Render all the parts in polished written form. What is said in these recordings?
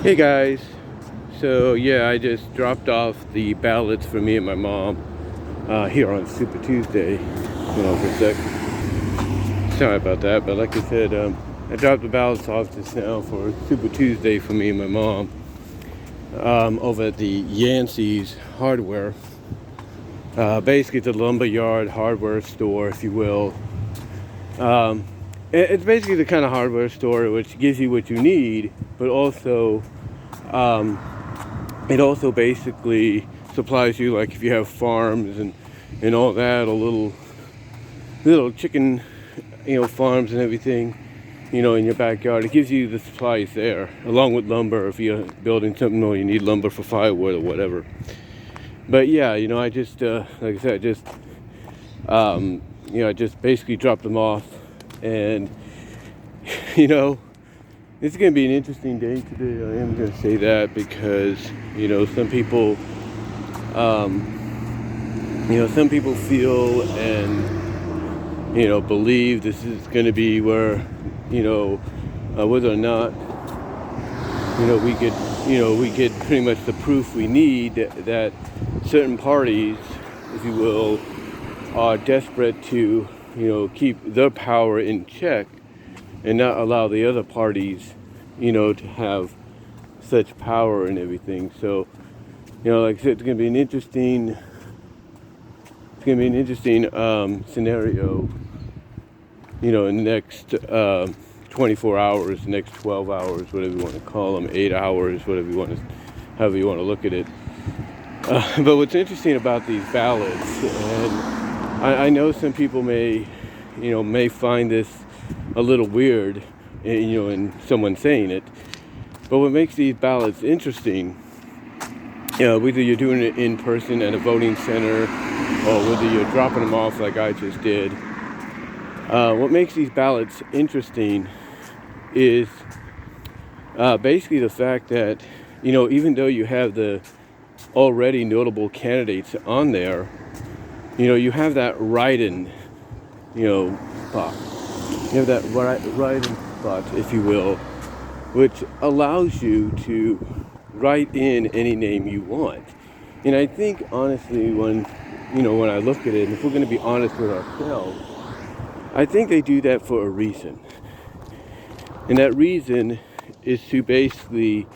Hey guys, so yeah, I just dropped off the ballots for me and my mom here on Super Tuesday. Hold on for a sec. Sorry about that, but like I said, I dropped the ballots off just now for Super Tuesday for me and my mom over at the Yanceys hardware. Basically, it's a lumberyard hardware store, if you will. It's basically the kind of hardware store which gives you what you need, but also it also basically supplies you, like if you have farms and all that, a little chicken, farms and everything, in your backyard. It gives you the supplies there, along with lumber if you're building something or you need lumber for firewood or whatever. But yeah, I just, like I said, I just basically dropped them off, and it's going to be an interesting day today. I am going to say that because, some people, some people feel and, believe this is going to be where, whether or not, we get pretty much the proof we need that certain parties, if you will, are desperate to, keep their power in check and not allow the other parties, to have such power and everything. So, like I said, it's going to be an interesting scenario, in the next 24 hours, next 12 hours, whatever you want to call them, 8 hours, however you want to look at it. But what's interesting about these ballots, and I know some people may find this a little weird, in someone saying it, but what makes these ballots interesting, whether you're doing it in person at a voting center or whether you're dropping them off like I just did, what makes these ballots interesting is basically the fact that, even though you have the already notable candidates on there, you have that write-in, box. You have that write-in box, if you will, which allows you to write in any name you want. And I think, honestly, when I look at it, and if we're going to be honest with ourselves, I think they do that for a reason. And that reason is to basically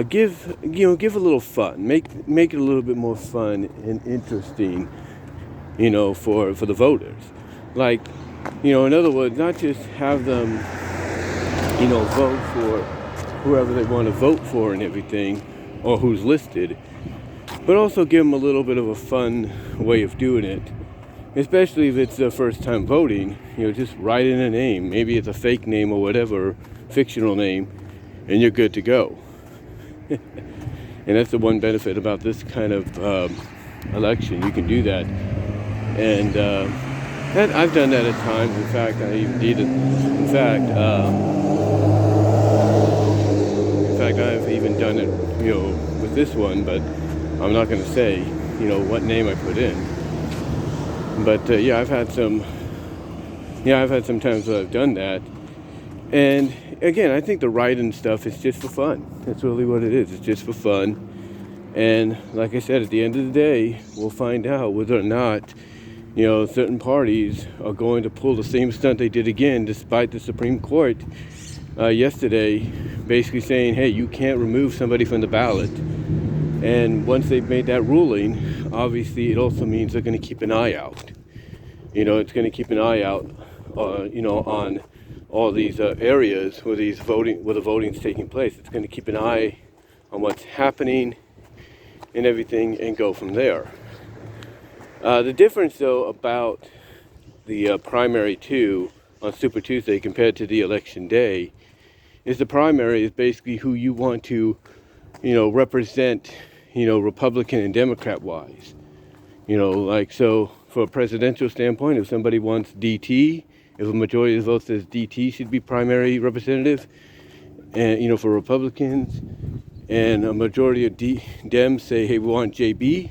give a little fun, make it a little bit more fun and interesting, for the voters. Like, in other words, not just have them, vote for whoever they want to vote for and everything, or who's listed, but also give them a little bit of a fun way of doing it, especially if it's their first time voting. Just write in a name. Maybe it's a fake name or whatever, fictional name, and you're good to go. And that's the one benefit about this kind of election. You can do that. And I've done that at times. In fact, I even did it. In fact, I've even done it, with this one, but I'm not going to say, what name I put in. But I've had some times that I've done that. And again, I think the write-in stuff is just for fun. That's really what it is. It's just for fun. And like I said, at the end of the day, we'll find out whether or not, certain parties are going to pull the same stunt they did again, despite the Supreme Court yesterday basically saying, hey, you can't remove somebody from the ballot. And once they've made that ruling, obviously it also means they're going to keep an eye out. It's going to keep an eye out, on all these areas where the voting's taking place. It's going to keep an eye on what's happening and everything, and go from there. The difference, though, about the primary two on Super Tuesday compared to the election day is the primary is basically who you want to, represent, Republican and Democrat wise. So for a presidential standpoint, if somebody wants DT, if a majority of the vote says DT should be primary representative, and, for Republicans, and a majority of Dems say, hey, we want JB,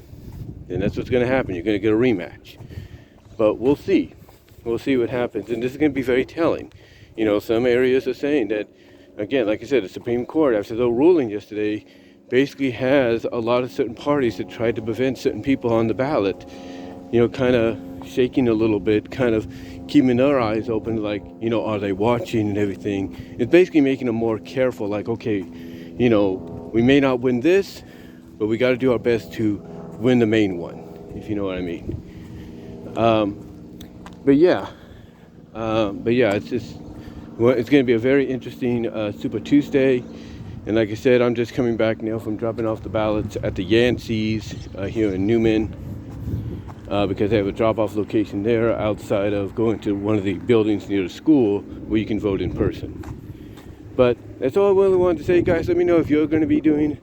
then that's what's going to happen. You're going to get a rematch. But we'll see. We'll see what happens. And this is going to be very telling. Some areas are saying that, again, like I said, the Supreme Court, after the ruling yesterday, basically has a lot of certain parties that tried to prevent certain people on the ballot, kind of shaking a little bit, kind of keeping their eyes open, like, are they watching and everything. It's basically making them more careful, like, okay, we may not win this, but we got to do our best to win the main one, if you know what I mean. But yeah, it's just, well, it's going to be a very interesting Super Tuesday. And like I said, I'm just coming back now from dropping off the ballots at the Yanceys here in Newman, because they have a drop-off location there outside of going to one of the buildings near the school where you can vote in person. But that's all I really wanted to say, guys. Let me know if you're going to be doing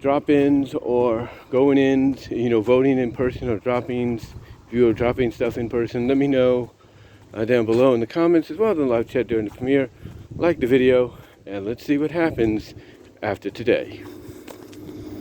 drop-ins or going-ins, voting in person or drop-ins. If you're dropping stuff in person, let me know down below in the comments, as well as in the live chat during the premiere. Like the video, and let's see what happens after today.